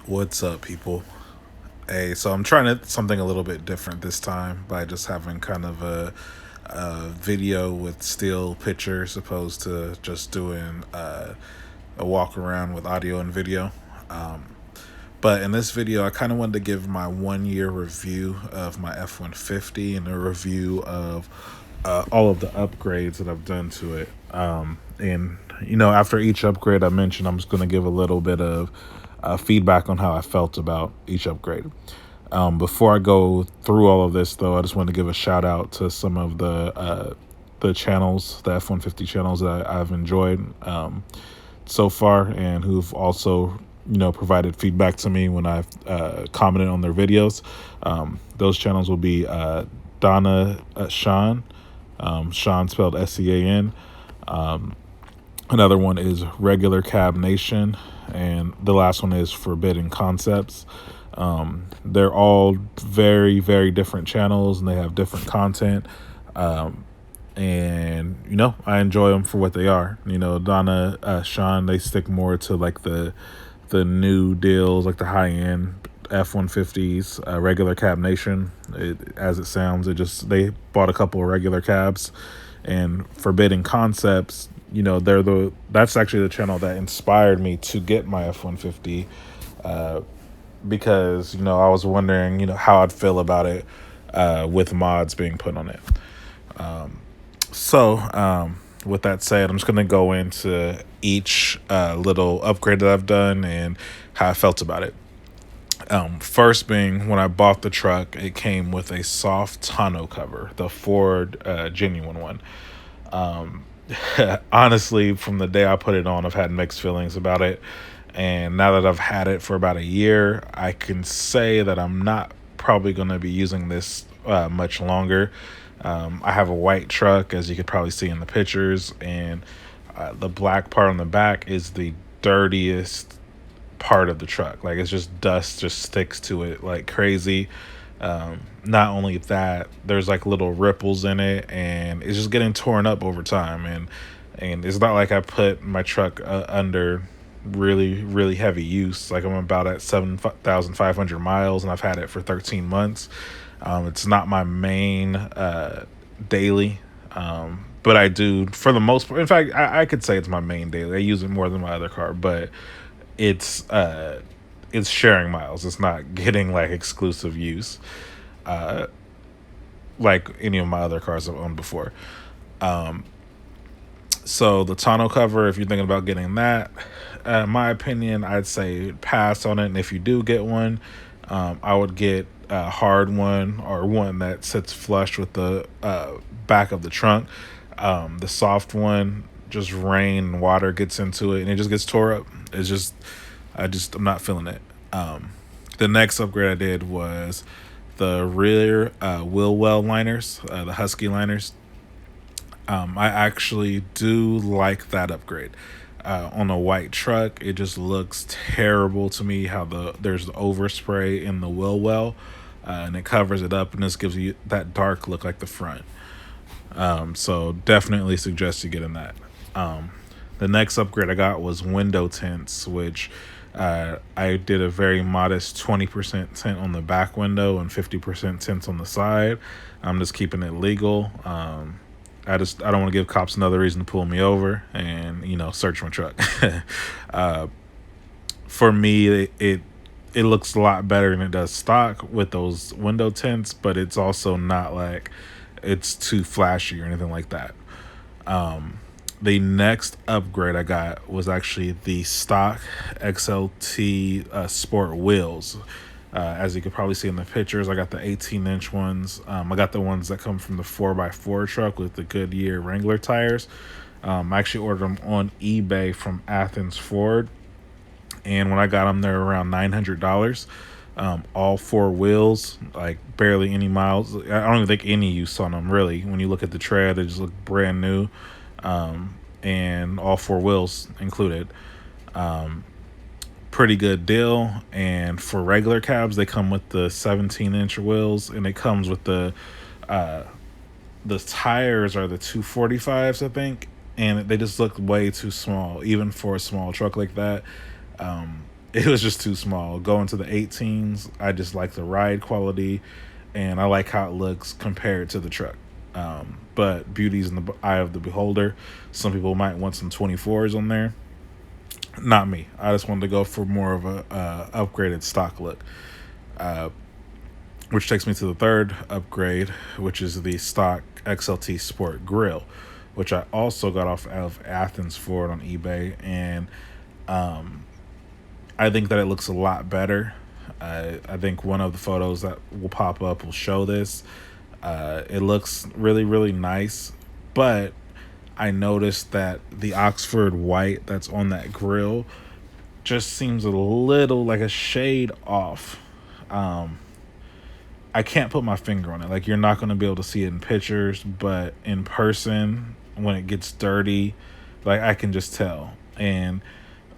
What's up, people? Hey, so I'm trying something a little bit different this time by just having kind of a video with still pictures opposed to just doing a walk around with audio and video. Um, but in this video, I kind of wanted to give my 1 year review of my F-150 and a review of all of the upgrades that I've done to it. And after each upgrade I mentioned, I'm just going to give a little bit of feedback on how I felt about each upgrade. Before I go through all of this, though, I just want to give a shout out to some of the channels, the F-150 channels that I've enjoyed so far, and who've also provided feedback to me when I've commented on their videos. Those channels will be Donna Sean, Sean spelled Sean. Another one is Regular Cab Nation, and the last one is Forbidden Concepts. They're all very, very different channels, and they have different content. And I enjoy them for what they are. Donna, Sean, they stick more to like the new deals, like the high end F-150s. Regular Cab Nation, as it sounds, they bought a couple of regular cabs. And Forbidden Concepts, that's actually the channel that inspired me to get my F-150, because I was wondering how I'd feel about it with mods being put on it. So with that said, I'm just going to go into each little upgrade that I've done and how I felt about it. First being, when I bought the truck, it came with a soft tonneau cover, the Ford genuine one. Honestly, from the day I put it on, I've had mixed feelings about it. And now that I've had it for about a year, I can say that I'm not probably going to be using this much longer. I have a white truck, as you could probably see in the pictures, and the black part on the back is the dirtiest part of the truck. Like, it's just dust just sticks to it like crazy. Not only that, there's like little ripples in it, and it's just getting torn up over time. And it's not like I put my truck under really, really heavy use. Like, I'm about at 7,500 miles, and I've had it for 13 months. It's not my main daily, but I do, for the most part. In fact, I could say it's my main daily. I use it more than my other car, but it's sharing miles. It's not getting like exclusive use like any of my other cars I've owned before. So the tonneau cover, if you're thinking about getting that, in my opinion, I'd say pass on it. And if you do get one, I would get a hard one, or one that sits flush with the back of the trunk. The soft one, just rain and water gets into it, and it just gets tore up. I'm not feeling it. The next upgrade I did was the rear wheel well liners, the Husky liners. I actually do like that upgrade. On a white truck, it just looks terrible to me how there's the overspray in the wheel well, and it covers it up and just gives you that dark look like the front. So definitely suggest you getting that. The next upgrade I got was window tints, which I did a very modest 20% tint on the back window and 50% tints on the side. I'm just keeping it legal. I don't want to give cops another reason to pull me over and search my truck. For me, it looks a lot better than it does stock with those window tints, but it's also not like it's too flashy or anything like that. The next upgrade I got was actually the stock XLT Sport wheels. As you could probably see in the pictures, I got the 18-inch ones. I got the ones that come from the 4x4 truck with the Goodyear Wrangler tires. I actually ordered them on eBay from Athens Ford, and when I got them, they're around $900. All four wheels, like barely any miles. I don't even think any use on them, really. When you look at the tread, they just look brand new. And all four wheels included. Pretty good deal. And for regular cabs, they come with the 17-inch wheels, and it comes with the tires are the 245s, I think, and they just look way too small, even for a small truck like that. it was just too small. Going to the 18s, I just like the ride quality, and I like how it looks compared to the truck. But beauty's in the eye of the beholder. Some people might want some 24s on there. Not me. I just wanted to go for more of a upgraded stock look. Which takes me to the third upgrade, which is the stock XLT Sport Grill, which I also got off of Athens Ford on eBay, and I think that it looks a lot better. I think one of the photos that will pop up will show this. It looks really, really nice, but I noticed that the Oxford white that's on that grill just seems a little like a shade off. I can't put my finger on it. Like, you're not going to be able to see it in pictures, but in person, when it gets dirty, like, I can just tell. And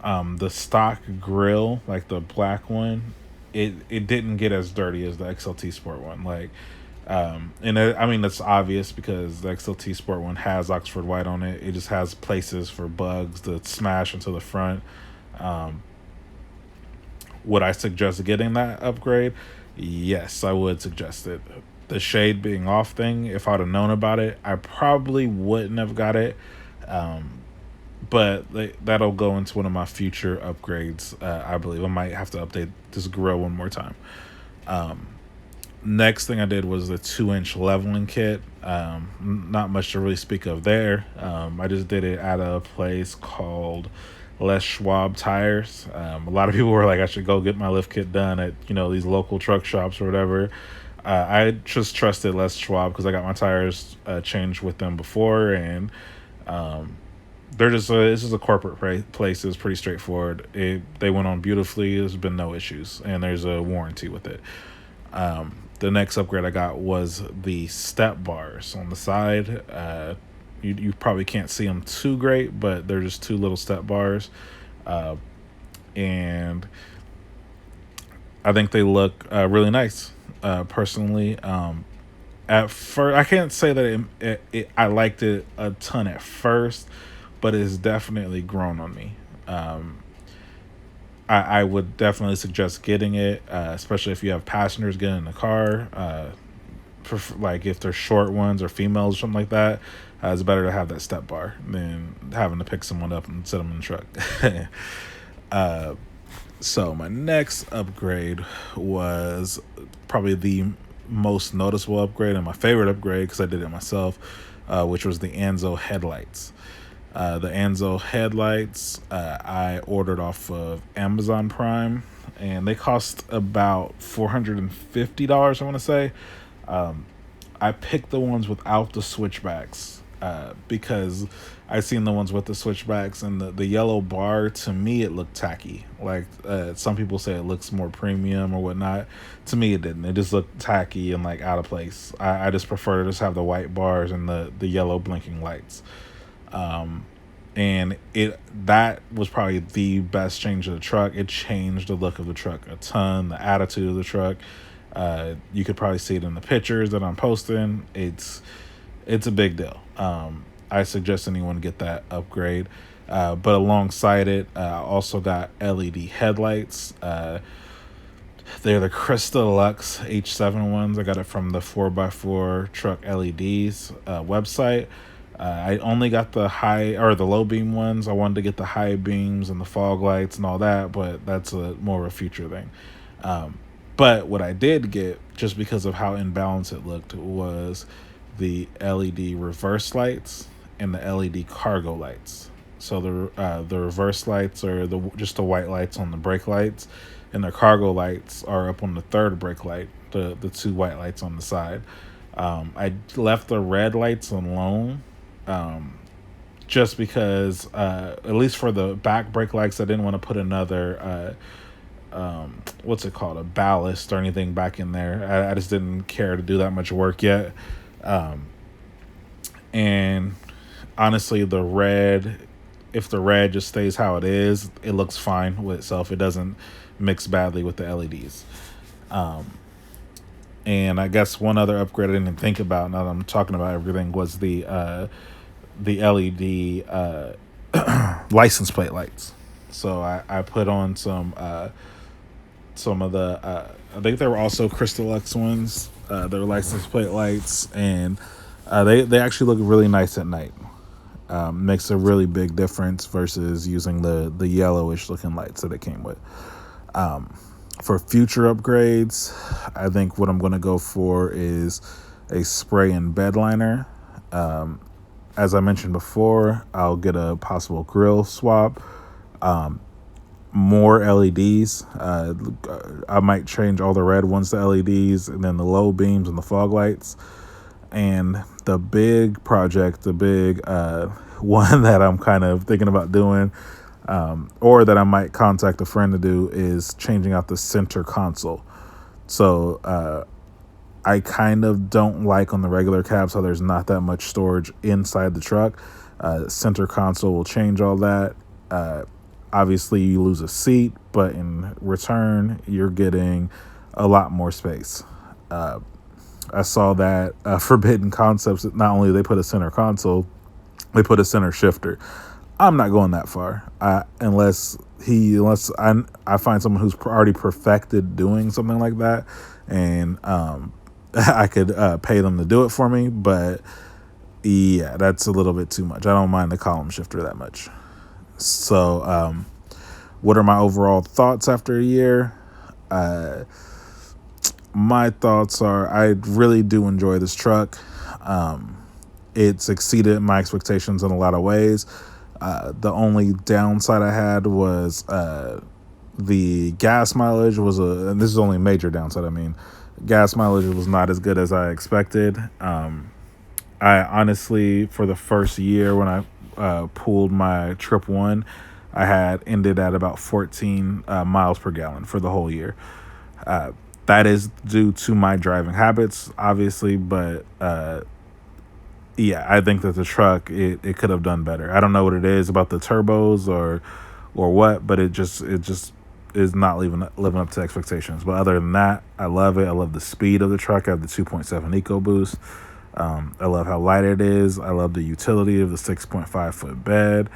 the stock grill, like the black one, it didn't get as dirty as the XLT Sport one. Like, I mean, that's obvious because the XLT Sport one has Oxford white on it. It just has places for bugs to smash into the front. Would I suggest getting that upgrade? Yes, I would suggest it. The shade being off thing, if I'd have known about it, I probably wouldn't have got it. But that'll go into one of my future upgrades. I believe I might have to update this grill one more time. Next thing I did was the 2-inch leveling kit. Not much to really speak of there. I just did it at a place called Les Schwab Tires. A lot of people were like, I should go get my lift kit done at these local truck shops or whatever. I just trusted Les Schwab because I got my tires changed with them before, and they're just this is a corporate place. It's pretty straightforward. They went on beautifully. There's been no issues, and there's a warranty with it. The next upgrade I got was the step bars on the side. You probably can't see them too great, but they're just two little step bars. And I think they look really nice, personally. At first, I can't say that I liked it a ton at first, but it's definitely grown on me. I would definitely suggest getting it, especially if you have passengers getting in the car. Like if they're short ones or females or something like that, it's better to have that step bar than having to pick someone up and sit them in the truck. So my next upgrade was probably the most noticeable upgrade and my favorite upgrade because I did it myself, which was the Anzo headlights. The Anzo headlights I ordered off of Amazon Prime, and they cost about $450, I want to say. I picked the ones without the switchbacks because I seen the ones with the switchbacks, and the yellow bar, to me it looked tacky. Like some people say it looks more premium or whatnot. To me it didn't. It just looked tacky and like out of place. I just prefer to just have the white bars and the yellow blinking lights. And that was probably the best change of the truck. It changed the look of the truck a ton, the attitude of the truck. You could probably see it in the pictures that I'm posting. It's a big deal. I suggest anyone get that upgrade. But alongside it, I also got LED headlights. They're the Crystal Lux H7 ones. I got it from the 4x4 Truck LEDs website. I only got the high or the low beam ones. I wanted to get the high beams and the fog lights and all that, but that's more of a future thing. But what I did get, just because of how imbalanced it looked, was the LED reverse lights and the LED cargo lights. So the reverse lights are just the white lights on the brake lights, and the cargo lights are up on the third brake light, the two white lights on the side. I left the red lights alone, just because, at least for the back brake lights, I didn't want to put another what's it called, a ballast or anything back in there. I just didn't care to do that much work yet. And honestly, if the red just stays how it is, it looks fine with itself. It doesn't mix badly with the LEDs. And I guess one other upgrade I didn't even think about now that I'm talking about everything was the LED license plate lights. So I put on some of the I think there were also Crystal X ones. They're license plate lights, and they actually look really nice at night. Makes a really big difference versus using the yellowish looking lights that it came with. For future upgrades, I think what I'm going to go for is a spray and bed liner. As I mentioned before, I'll get a possible grill swap. More LEDs. I might change all the red ones to LEDs, and then the low beams and the fog lights. And the big project, the big one that I'm kind of thinking about doing, or that I might contact a friend to do, is changing out the center console. So I kind of don't like on the regular cabs how there's not that much storage inside the truck. Center console will change all that. Obviously, you lose a seat, but in return, you're getting a lot more space. I saw that Forbidden Concepts, not only they put a center console, they put a center shifter. I'm not going that far unless I find someone who's already perfected doing something like that, and I could pay them to do it for me. But yeah, that's a little bit too much. I don't mind the column shifter that much. So what are my overall thoughts after a year? My thoughts are I really do enjoy this truck. It's exceeded my expectations in a lot of ways. The only downside I had was the gas mileage and this is only a major downside. I mean, gas mileage was not as good as I expected. I honestly, for the first year when I pulled my trip one, I had ended at about 14 miles per gallon for the whole year. That is due to my driving habits, obviously, but yeah, I think that the truck, it could have done better. I don't know what it is about the turbos or what, but it just is not living up to expectations. But other than that, I love it. I love the speed of the truck. I have the 2.7 EcoBoost. I love how light it is. I love the utility of the 6.5 foot bed.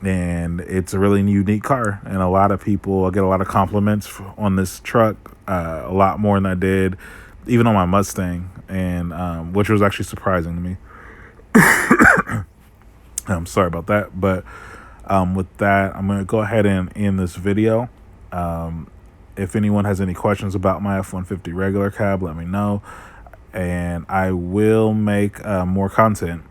And it's a really unique car. And I get a lot of compliments on this truck, a lot more than I did even on my Mustang, and which was actually surprising to me. I'm sorry about that. But with that, I'm going to go ahead and end this video. If anyone has any questions about my F-150 regular cab, let me know. And I will make more content.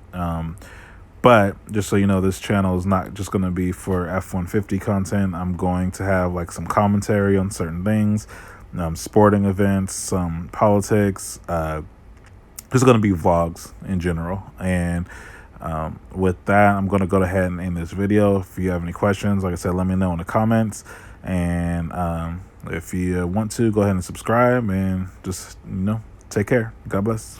But just so you know, this channel is not just going to be for F-150 content. I'm going to have like some commentary on certain things, sporting events, some politics. Just going to be vlogs in general. And with that, I'm going to go ahead and end this video. If you have any questions, like I said, let me know in the comments. And if you want to, go ahead and subscribe, and just, take care. God bless.